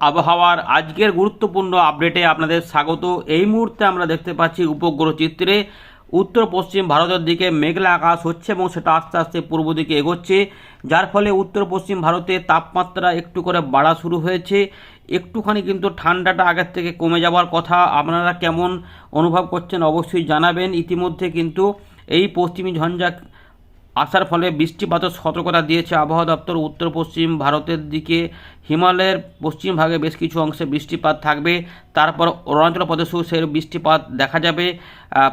আবহাওয়ার আজকের গুরুত্বপূর্ণ আপডেটে আপনাদের স্বাগত। এই মুহূর্তে আমরা দেখতে পাচ্ছি উপগ্রহ চিত্রে উত্তর পশ্চিম ভারতের দিকে মেঘলা আকাশ হচ্ছে এবং সেটা আস্তে আস্তে পূর্ব দিকে এগোচ্ছে, যার ফলে উত্তর পশ্চিম ভারতে তাপমাত্রা একটু করে বাড়া শুরু হয়েছে। একটুখানি কিন্তু ঠান্ডাটা আগের থেকে কমে যাওয়ার কথা। আপনারা কেমন অনুভব করছেন অবশ্যই জানাবেন। ইতিমধ্যে কিন্তু এই পশ্চিমী ঝঞ্ঝা আসার ফলে বৃষ্টিপাতের সতর্কতা দিয়েছে আবহাওয়া দপ্তর। উত্তর পশ্চিম ভারতের দিকে হিমালয়ের পশ্চিম ভাগে বেশ কিছু অংশে বৃষ্টিপাত থাকবে, তারপর অরুণাচল প্রদেশেও সেই বৃষ্টিপাত দেখা যাবে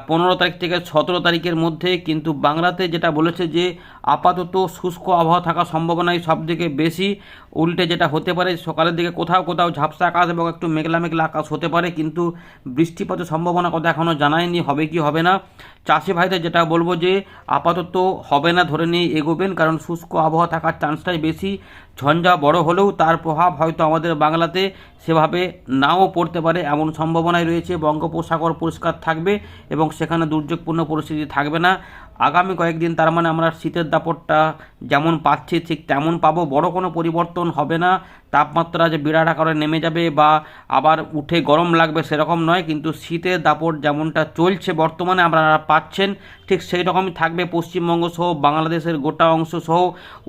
15 তারিখ থেকে 17 তারিখের মধ্যে। কিন্তু বাংলাতে যেটা বলেছে যে আপাতত শুষ্ক আবহাওয়া থাকার সম্ভাবনাই সবথেকে বেশি। উল্টে যেটা হতে পারে সকালের দিকে কোথাও কোথাও ঝাপসা আকাশ এবং একটু মেঘলা মেঘলা আকাশ হতে পারে, কিন্তু বৃষ্টিপাতের সম্ভাবনা কথা এখনও জানায়নি হবে কি হবে না। চাষি ভাইদের যেটা বলবো যে আপাতত হবে না ধরে নিয়ে এগোবেন, কারণ শুষ্ক আবহাওয়া থাকার চান্সটাই বেশি। ঝঞ্ঝা বড় হলেও তার প্রভাব হয়তো আমাদের বাংলাতে সেভাবে নাও পড়তে পারে এমন সম্ভাবনাই রয়েছে। বঙ্গোপসাগর পরিষ্কার থাকবে এবং সেখানে দুর্যোগপূর্ণ পরিস্থিতি থাকবে না আগামী কয়েকদিন। তার মানে আমরা শীতের দাপটটা যেমন পাচ্ছি ঠিক তেমন পাবো, বড় কোনো পরিবর্তন হবে না। তাপমাত্রা যে বিরাট আকারে নেমে যাবে বা আবার উঠে গরম লাগবে সেরকম নয়, কিন্তু শীতের দাপট যেমনটা চলছে বর্তমানে আপনারা পাচ্ছেন ঠিক সেই রকমই থাকবে। পশ্চিমবঙ্গ সহ বাংলাদেশের গোটা অংশ সহ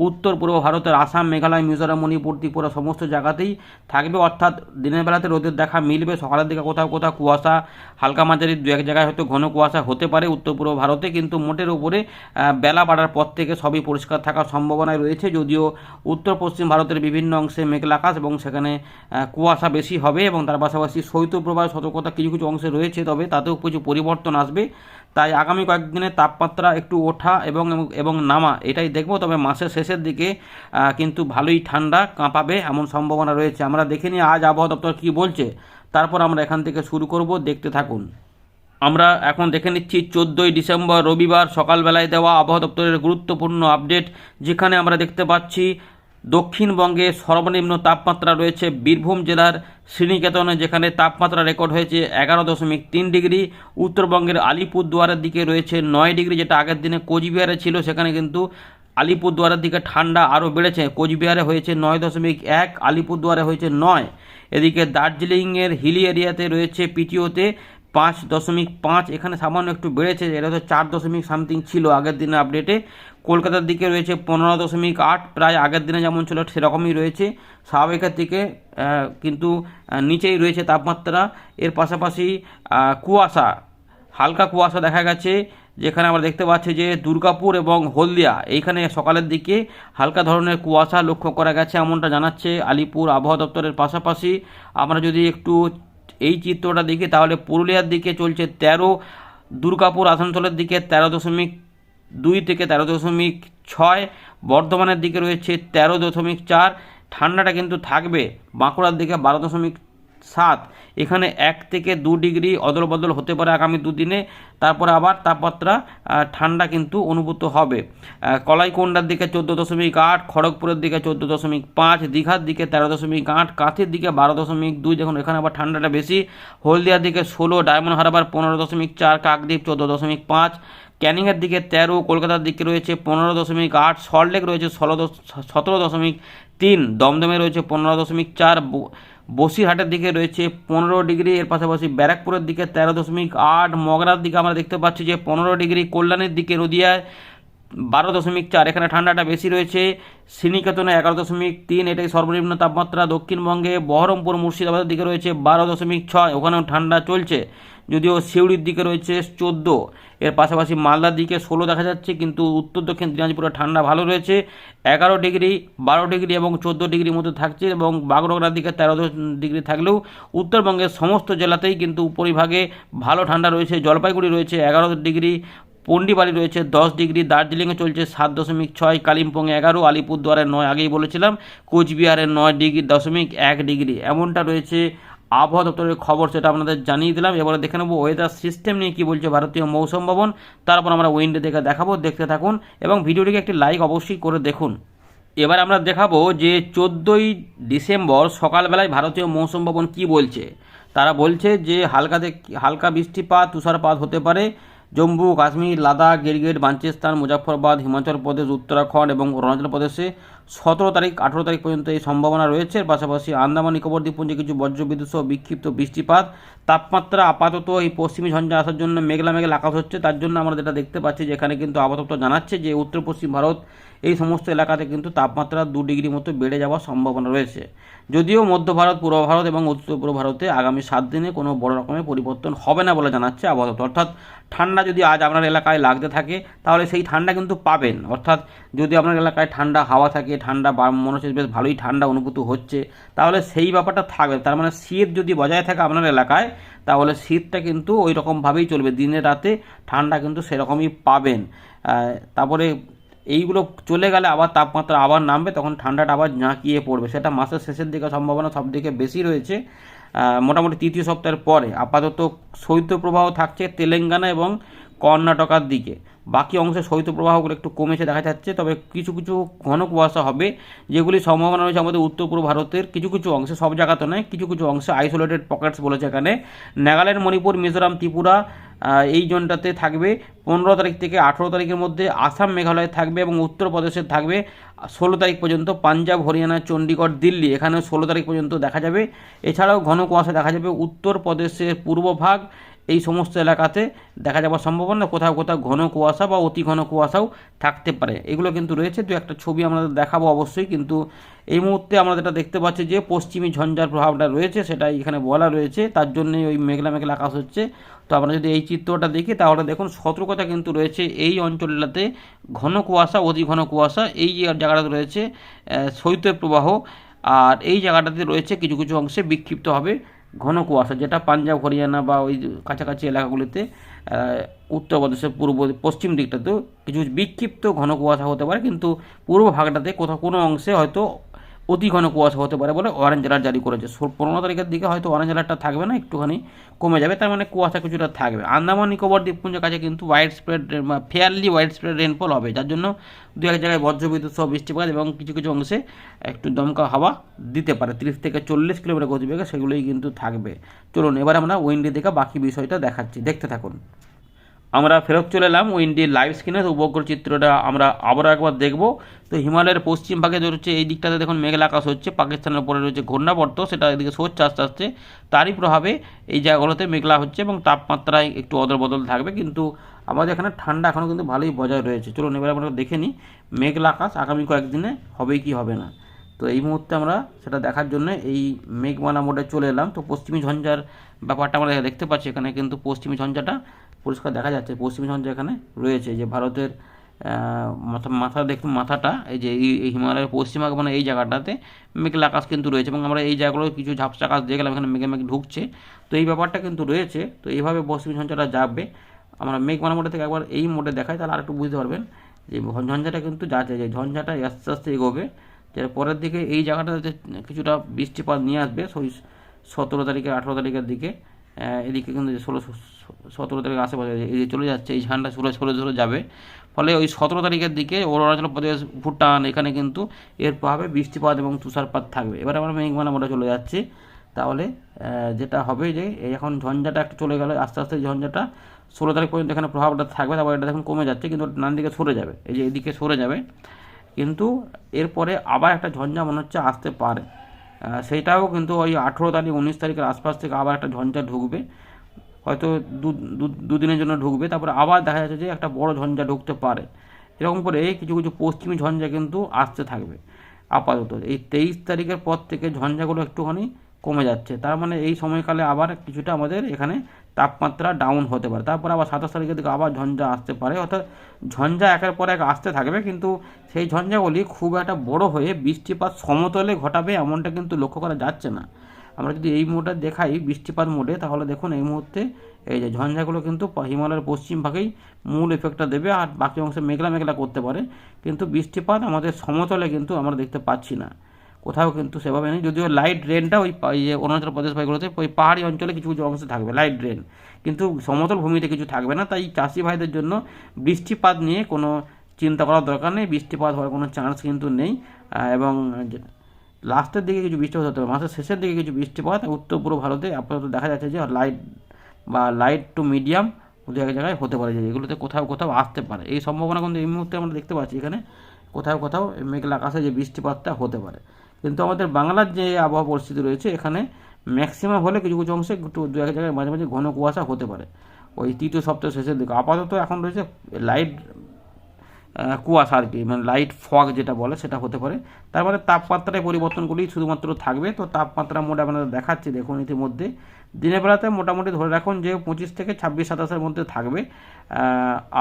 উত্তর পূর্ব ভারতের আসাম, মেঘালয়, মিজোরাম, মণিপুর, ত্রিপুরা সমস্ত জায়গাতেই থাকবে। অর্থাৎ দিনের বেলাতে রোদের দেখা মিলবে, সকালের দিকে কোথাও কোথাও কুয়াশা হালকা মাঝারি দু এক জায়গায় হয়তো ঘন কুয়াশা হতে পারে উত্তর পূর্ব ভারতে, কিন্তু মোটের উপরে বেলা বাড়ার পর থেকে সবই পরিষ্কার থাকার সম্ভাবনায় রয়েছে। যদিও উত্তর পশ্চিম ভারতের বিভিন্ন অংশে মেঘলা আকাশ এবং সেখানে কুয়াশা বেশি হবে এবং তার পাশাপাশি শৈত্যপ্রবাহ সতর্কতা কিছু কিছু অংশে রয়েছে, তবে তাতেও কিছু পরিবর্তন আসবে। তাই আগামী কয়েকদিনে তাপমাত্রা একটু ওঠা এবং নামা এটাই দেখব, তবে মাসের শেষের দিকে কিন্তু ভালোই ঠান্ডা কাঁপাবে এমন সম্ভাবনা রয়েছে। আমরা দেখে নিই আজ আবহাওয়া দপ্তর কী বলছে, তারপর আমরা এখান থেকে শুরু করব, দেখতে থাকুন। আমরা এখন দেখে নিচ্ছি 14ই ডিসেম্বর রবিবার সকালবেলায় দেওয়া আবহাওয়া দপ্তরের গুরুত্বপূর্ণ আপডেট, যেখানে আমরা দেখতে পাচ্ছি দক্ষিণবঙ্গে সর্বনিম্ন তাপমাত্রা রয়েছে বীরভূম জেলার শ্রীনিকেতনে, যেখানে তাপমাত্রা রেকর্ড হয়েছে 11.3 ডিগ্রি। উত্তরবঙ্গের আলিপুরদুয়ারের দিকে রয়েছে 9 ডিগ্রি, যেটা আগের দিনে কোচবিহারে ছিল। সেখানে কিন্তু আলিপুরদুয়ারের দিকে ঠান্ডা আরও বেড়েছে, কোচবিহারে হয়েছে 9.1, আলিপুরদুয়ারে হয়েছে 9। এদিকে দার্জিলিংয়ের হিলি এরিয়াতে রয়েছে পিটিওতে 5.5, এখানে সামান্য একটু বেড়েছে, এটা তো 4 সামথিং ছিল আগের দিনের আপডেটে। কলকাতার দিকে রয়েছে 15.8, প্রায় আগের দিনে যেমন ছিল সেরকমই রয়েছে, স্বাভাবিকের দিকে কিন্তু নিচেই রয়েছে তাপমাত্রা। এর পাশাপাশি কুয়াশা, হালকা কুয়াশা দেখা গেছে, যেখানে আমরা দেখতে পাচ্ছি যে দুর্গাপুর এবং হলদিয়া এইখানে সকালের দিকে হালকা ধরনের কুয়াশা লক্ষ্য করা গেছে, এমনটা জানাচ্ছে আলিপুর আবহাওয়া দপ্তরের। পাশাপাশি আমরা যদি একটু এই চিত্রটা দেখি তাহলে পুরুলিয়ার দিকে চলছে 13, দুর্গাপুর আসানসোলের দিকে 13.2 থেকে 13.6, বর্ধমানের দিকে রয়েছে 13.4। ঠান্ডাটা কিন্তু থাকবে বাঁকুড়ার দিকে 12.7, এখানে 1 থেকে 2 ডিগ্রি অদল বদল হতে পারে আগামী দুদিনে। তারপরে আবার তাপমাত্রা ঠান্ডা কিন্তু অনুভূত হবে। কলাইকুণ্ডার দিকে 14.8, খড়গপুরের দিকে 14.5, দীঘার দিকে 13.8, কাঁথির দিকে 12.2, দেখুন এখানে আবার ঠান্ডাটা বেশি। হলদিয়ার দিকে 16, ডায়মন্ড হারবার 15.4, কাকদ্বীপ 14.5, ক্যানিংয়ের দিকে 13, কলকাতার দিকে রয়েছে 15.8, সল্টলেক রয়েছে 17.3, দমদমে রয়েছে 15.4, বসিরহাটের দিকে রয়েছে 15 ডিগ্রি। এর পাশাপাশি ব্যারাকপুরের দিকে 13.8, মগরার দিকে আমরা দেখতে পাচ্ছি যে 15 ডিগ্রি, কল্যাণের দিকে নদিয়ায় 12.4, এখানে ঠান্ডাটা বেশি রয়েছে। শ্রীনিকেতনে 11.3, এটাই সর্বনিম্ন তাপমাত্রা। দক্ষিণবঙ্গে বহরমপুর মুর্শিদাবাদের দিকে রয়েছে 12.6, ওখানেও ঠান্ডা চলছে, যদিও সিউড়ির দিকে রয়েছে 14। এর পাশাপাশি মালদার দিকে 16 দেখা যাচ্ছে, কিন্তু উত্তর দক্ষিণ দিনাজপুরে ঠান্ডা ভালো রয়েছে, 11 ডিগ্রি, 12 ডিগ্রি এবং 14 ডিগ্রির মধ্যে থাকছে, এবং বাগডোগরার দিকে 13 ডিগ্রি থাকলেও উত্তরবঙ্গের সমস্ত জেলাতেই কিন্তু উপরিভাগে ভালো ঠান্ডা রয়েছে। জলপাইগুড়ি রয়েছে 11 ডিগ্রি, পন্ডিবাড়ি রয়েছে 10 ডিগ্রি, দার্জিলিংয়ে চলছে 7.6, কালিম্পংয়ে 11, আলিপুরদুয়ারে 9 আগেই বলেছিলাম, কোচবিহারে 9.1 ডিগ্রি, এমনটা রয়েছে আবহাওয়া দপ্তরের খবর, সেটা আপনাদের জানিয়ে দিলাম। এবারে দেখে নেব ওয়েদার সিস্টেম নিয়ে কী বলছে ভারতীয় মৌসুম ভবন, তারপর আমরা উইন্ডে দেখে দেখাবো, দেখতে থাকুন এবং ভিডিওটিকে একটি লাইক অবশ্যই করে দেখুন। এবার আমরা দেখাবো যে 14ই ডিসেম্বর সকালবেলায় ভারতীয় মৌসুম ভবন কী বলছে। তারা বলছে যে হালকা বৃষ্টিপাত, তুষারপাত হতে পারে জম্মু কাশ্মীর, লাদাখ, গিরগিট, বাঞ্চিস্তান, মুজাফরবাদ, হিমাচল প্রদেশ, উত্তরাখণ্ড এবং অরুণাচল প্রদেশে 17 তারিখ 18 তারিখ পর্যন্ত এই সম্ভাবনা রয়েছে। পাশাপাশি আন্দামান নিকোবর দ্বীপপুঞ্জে কিছু বজ্রবিদ্যুৎ সহ বিক্ষিপ্ত বৃষ্টিপাত। তাপমাত্রা আপাতত এই পশ্চিমী ঝঞ্ঝা আসার জন্য মেঘলা মেঘলা আকাশ হচ্ছে, তার জন্য আমরা যেটা দেখতে পাচ্ছি যে এখানে কিন্তু আপাতত জানাচ্ছে যে উত্তর পশ্চিম ভারত এই সমস্ত এলাকাতে কিন্তু তাপমাত্রা 2 ডিগ্রি মতো বেড়ে যাওয়ার সম্ভাবনা রয়েছে। যদিও মধ্য ভারত, পূর্ব ভারত এবং উত্তর পূর্ব ভারতে আগামী 7 দিনে কোনো বড় রকমের পরিবর্তন হবে না বলে জানাচ্ছে আপাতত। অর্থাৎ ঠান্ডা যদি আজ আপনার এলাকায় লাগতে থাকে তাহলে সেই ঠান্ডা কিন্তু পাবেন। অর্থাৎ যদি আপনার এলাকায় ঠান্ডা হাওয়া থাকে, ঠান্ডা বা মনে হচ্ছে বেশ ভালোই ঠান্ডা অনুভূত হচ্ছে, তাহলে সেই ব্যাপারটা থাকবে। তার মানে শীত যদি বজায় থাকে আপনার এলাকায় তাহলে শীতটা কিন্তু ওই রকমভাবেই চলবে, দিনে রাতে ঠান্ডা কিন্তু সেরকমই পাবেন। তারপরে এইগুলো চলে গেলে আবার তাপমাত্রা আবার নামবে, তখন ঠান্ডাটা আবার ঝাঁকিয়ে পড়বে। সেটা মাসের শেষের দিকে সম্ভাবনা সব থেকে বেশি রয়েছে, মোটামুটি তৃতীয় সপ্তাহের পরে। আপাতত শৈত্যপ্রবাহ থাকছে তেলেঙ্গানা এবং কর্ণাটকার দিকে, বাকি অংশে শৈত্যপ্রবাহগুলো একটু কমেছে দেখা যাচ্ছে। তবে কিছু কিছু ঘন কুয়াশা হবে, যেগুলি সম্ভাবনা রয়েছে আমাদের উত্তর পূর্ব ভারতের কিছু কিছু অংশে, সব জায়গাতে নয়, কিছু কিছু অংশে আইসোলেটেড পকেটস বলেছে এখানে। নাগাল্যান্ড, মণিপুর, মিজোরাম, ত্রিপুরা এই জোনটাতে থাকবে 15 তারিখ থেকে 18 তারিখের মধ্যে। আসাম, মেঘালয় থাকবে এবং উত্তরপ্রদেশের থাকবে 16 তারিখ পর্যন্ত। পাঞ্জাব, হরিয়ানা, চণ্ডীগড়, দিল্লি এখানেও 16 তারিখ পর্যন্ত দেখা যাবে। এছাড়াও ঘন কুয়াশা দেখা যাবে উত্তরপ্রদেশের পূর্বভাগ, এই সমস্ত এলাকাতে দেখা যাওয়ার সম্ভাবনা। কোথাও কোথাও ঘন কুয়াশা বা অতি ঘন কুয়াশাও থাকতে পারে। এগুলো কিন্তু রয়েছে, দু একটা ছবি আমরা দেখাবো অবশ্যই। কিন্তু এই মুহূর্তে আমরা যেটা দেখতে পাচ্ছি যে পশ্চিমী ঝঞ্ঝার প্রভাবটা রয়েছে, সেটাই এখানে বলা রয়েছে, তার জন্যই ওই মেঘলা মেঘলা আকাশ হচ্ছে। তো আমরা যদি এই চিত্রটা দেখি তাহলে দেখুন সতর্কতা কিন্তু রয়েছে এই অঞ্চলটাতে। ঘন কুয়াশা, অতি ঘন কুয়াশা এই জায়গাটাতে রয়েছে শৈত্যপ্রবাহ, আর এই জায়গাটাতে রয়েছে কিছু কিছু অংশে বিক্ষিপ্ত হবে ঘন কুয়াশা, যেটা পাঞ্জাব, হরিয়ানা বা ওই কাছাকাছি এলাকাগুলিতে, উত্তরপ্রদেশের পশ্চিম দিকটাতেও কিছু বিক্ষিপ্ত ঘন কুয়াশা হতে পারে। কিন্তু পূর্ব ভাগটাতে কোথাও কোনো অংশে হয়তো অতি ঘন কুয়াশা হতে পারে বলে অরেঞ্জ অ্যালার্ট জারি করেছে। 15 তারিখের দিকে হয়তো অরেঞ্জ অ্যালার্টটা থাকবে না, একটুখানি কমে যাবে, তার মানে কুয়াশা কিছুটা থাকবে। আন্দামান নিকোবর দ্বীপপুঞ্জের কাছে কিন্তু wide spread, fairly wide spread rainfall হবে, যার জন্য দু এক জায়গায় বজ্রবিদ্যুৎ সহ বৃষ্টিপাত এবং কিছু কিছু অংশে একটু দমকা হাওয়া দিতে পারে 30 থেকে 40 কিলোমিটার গতিবেগে, সেগুলোই কিন্তু থাকবে। চলুন এবার আমরা উইন্ডি থেকে বাকি বিষয়টা দেখাচ্ছি, দেখতে থাকুন। আমরা ফেরত চলে এলাম উইন্ডির লাইভ স্ক্রিনে। তো উপগ্রহ চিত্রটা আমরা আবারও একবার দেখব। তো হিমালয়ের পশ্চিম ভাগে রয়েছে এই দিকটাতে দেখুন মেঘলা আকাশ হচ্ছে, পাকিস্তানের উপরে রয়েছে ঘূর্ণাবর্ত, সেটা এদিকে সরছে আস্তে আস্তে, তারই প্রভাবে এই জায়গাগুলোতে মেঘলা হচ্ছে এবং তাপমাত্রায় একটু অদল বদল থাকবে। কিন্তু আমাদের এখানে ঠান্ডা এখনও কিন্তু ভালোই বজায় রয়েছে। চলুন এবার আমরা দেখে নিই মেঘলা আকাশ আগামী কয়েকদিনে হবে কি হবে না। তো এই মুহূর্তে আমরা সেটা দেখার জন্য এই মেঘমালা মোডে চলে এলাম। তো পশ্চিমী ঝঞ্ঝার ব্যাপারটা আমরা দেখতে পাচ্ছি, এখানে কিন্তু পশ্চিমী ঝঞ্ঝাটা পরিষ্কার দেখা যাচ্ছে। পশ্চিমী ঝঞ্ঝা এখানে রয়েছে, যে ভারতের মাথা দেখুন, মাথাটা এই যে এই হিমালয়ের পশ্চিমভাগ মানে এই জায়গাটাতে মেঘলা আকাশ কিন্তু রয়েছে, এবং আমরা এই জায়গাগুলো কিছু ঝাপসা আকাশ দেখলাম, এখানে মেঘে মেঘ ঢুকছে। তো এই ব্যাপারটা কিন্তু রয়েছে। তো এইভাবে পশ্চিমী ঝঞ্ঝাটা যাবে। আমরা মেঘমালা মোডে থেকে একবার এই মোডে দেখাই, তাহলে আর একটু বুঝতে পারবেন যে ঝঞ্ঝাটা কিন্তু যাচ্ছে, যে ঝঞ্ঝাটা আস্তে আস্তে এগোবে, যেটা পরের দিকে এই জায়গাটাতে কিছুটা বৃষ্টিপাত নিয়ে আসবে 17 তারিখে 18 তারিখের দিকে। এদিকে কিন্তু 17 তারিখের আশেপাশে এই চলে যাচ্ছে, এই ঝান্ডা সরে যাবে। ফলে ওই 17 তারিখের দিকে অরুণাচল প্রদেশ, ভুটান এখানে কিন্তু এর প্রভাবে বৃষ্টিপাত এবং তুষারপাত থাকবে। এবার আমরা মেঘমালা মোডে চলে যাচ্ছি। তাহলে যেটা হবে যে এখন ঝঞ্ঝাটা একটু চলে গেল, আস্তে আস্তে ঝঞ্ঝাটা 16 তারিখ পর্যন্ত এখানে প্রভাবটা থাকবে। তারপর এটা এখন কমে যাচ্ছে, কিন্তু ডান দিকে সরে যাবে, এই যে এদিকে সরে যাবে। কিন্তু এরপরে আবার একটা ঝঞ্ঝা মনে হচ্ছে আসতে পারে, সেইটাও কিন্তু ওই 18 তারিখ 19 তারিখের আশপাশ থেকে আবার একটা ঝঞ্ঝা ঢুকবে, হয়তো দুদিনের জন্য ঢুকবে। তারপরে আবার দেখা যাচ্ছে যে একটা বড় ঝঞ্ঝা ঢুকতে পারে। এরকম করে কিছু কিছু পশ্চিমী ঝঞ্ঝা কিন্তু আসতে থাকবে। আপাতত এই 23 তারিখের পর থেকে ঝঞ্ঝাগুলো একটুখানি কমে যাচ্ছে, তার মানে এই সময়কালে আবার কিছুটা আমাদের এখানে তাপমাত্রা ডাউন হতে পারে। তারপর আবার 27 তারিখের দিকে আবার ঝঞ্ঝা আসতে পারে। অর্থাৎ ঝঞ্ঝা একের পর এক আসতে থাকবে, কিন্তু সেই ঝঞ্ঝাগুলি খুব একটা বড় হয়ে বৃষ্টিপাত সমতলে ঘটাবে এমনটা কিন্তু লক্ষ্য করা যাচ্ছে না। আমরা যদি এই মোডে দেখাই বৃষ্টিপাত মোডে, তাহলে দেখুন এই মুহূর্তে এই যে ঝঞ্ঝাগুলো কিন্তু হিমালয়ের পশ্চিম ভাগেই মূল এফেক্টটা দেবে, আর বাকি অংশে মেঘলা মেঘলা করতে পারে, কিন্তু বৃষ্টিপাত আমাদের সমতলে কিন্তু আমরা দেখতে পাচ্ছি না, কোথাও কিন্তু সেভাবে নেই। যদিও লাইট রেনটা ওই অরুণাচল প্রদেশ ভাইগুলোতে ওই পাহাড়ি অঞ্চলে কিছু কিছু অংশে থাকবে লাইট রেন, কিন্তু সমতল ভূমিতে কিছু থাকবে না। তাই চাষি ভাইদের জন্য বৃষ্টিপাত নিয়ে কোনো চিন্তা করার দরকার নেই, বৃষ্টিপাত হওয়ার কোনো চান্স কিন্তু নেই। এবং লাস্টের দিকে কিছু বৃষ্টিপাত হতে পারে, মাসের শেষের দিকে কিছু বৃষ্টিপাত উত্তর পূর্ব ভারতে আপাতত দেখা যাচ্ছে যে লাইট টু মিডিয়াম দু এক জায়গায় হতে পারে, যে এগুলোতে কোথাও কোথাও আসতে পারে। এই সম্ভাবনা কিন্তু এই মুহূর্তে আমরা দেখতে পাচ্ছি এখানে কোথাও কোথাও মেঘলা আকাশে যে বৃষ্টিপাতটা হতে পারে। কিন্তু আমাদের বাংলার যে আবহাওয়া পরিস্থিতি রয়েছে এখানে ম্যাক্সিমাম হলে কিছু কিছু অংশে একটু দু এক জায়গায় মাঝে মাঝে ঘন কুয়াশা হতে পারে ওই তৃতীয় সপ্তাহ শেষের দিকে। আপাতত এখন রয়েছে লাইট কুয়াশা আর কি, মানে লাইট ফগ যেটা বলে সেটা হতে পারে। তার মানে তাপমাত্রায় পরিবর্তনগুলি শুধুমাত্র থাকবে। তো তাপমাত্রা মোট আপনাদের দেখাচ্ছি দেখুন ইতিমধ্যে। দিনের বেলাতে মোটামুটি ধরে রাখুন যে 25 থেকে 26-27-এর মধ্যে থাকবে,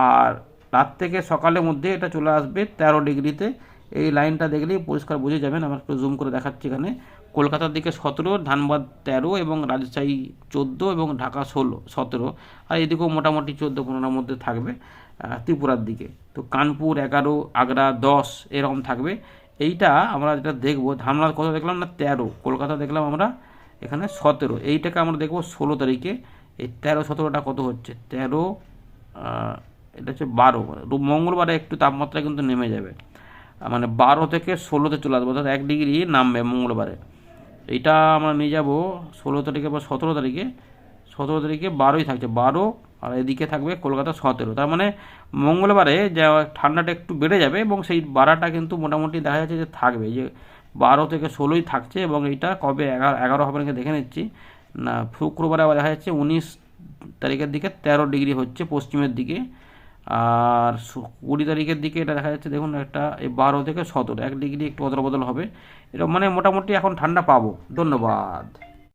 আর রাত থেকে সকালের মধ্যে এটা চলে আসবে 13 ডিগ্রিতে। এই লাইনটা দেখলেই পরিষ্কার বুঝে যাবেন। আমরা একটু জুম করে দেখাচ্ছি এখানে। কলকাতার দিকে 17, ধানবাদ 13 এবং রাজশাহী 14 এবং ঢাকা 17, আর এদিকেও মোটামুটি 14-15-এর মধ্যে থাকবে ত্রিপুরার দিকে। তো কানপুর 11, আগ্রা 10 এরকম থাকবে। এইটা আমরা যেটা দেখবো, ধানবাদ কত দেখলাম না 13, কলকাতা দেখলাম আমরা এখানে 17, এইটাকে আমরা দেখবো 16 তারিখে। এই 13-17টা কত হচ্ছে 13, এটা হচ্ছে 12, মঙ্গলবারে একটু তাপমাত্রা কিন্তু নেমে যাবে, মানে 12 থেকে 16তে চলে আসবে, অর্থাৎ 1 ডিগ্রি নামবে মঙ্গলবারে। এইটা আমরা নিয়ে যাব 16 তারিখে বা 17 তারিখে। 17 তারিখে 12ই থাকছে, 12, আর এদিকে থাকবে কলকাতা 17। তার মানে মঙ্গলবারে যে ঠান্ডাটা একটু বেড়ে যাবে এবং সেই বাড়াটা কিন্তু মোটামুটি দেখা যাচ্ছে যে থাকবে, যে 12 থেকে 16ই থাকছে। এবং এইটা কবে 11 হবে নাকি দেখে নিচ্ছি না, শুক্রবারে আবার দেখা যাচ্ছে 19 তারিখের দিকে 13 ডিগ্রি হচ্ছে পশ্চিমের দিকে। আর 20 তারিখের দিকে এটা দেখা যাচ্ছে দেখুন একটা এই 12 থেকে 17, 1 ডিগ্রি একটু অদল বদল হবে। এটা মানে মোটামুটি এখন ঠান্ডা পাবো। ধন্যবাদ।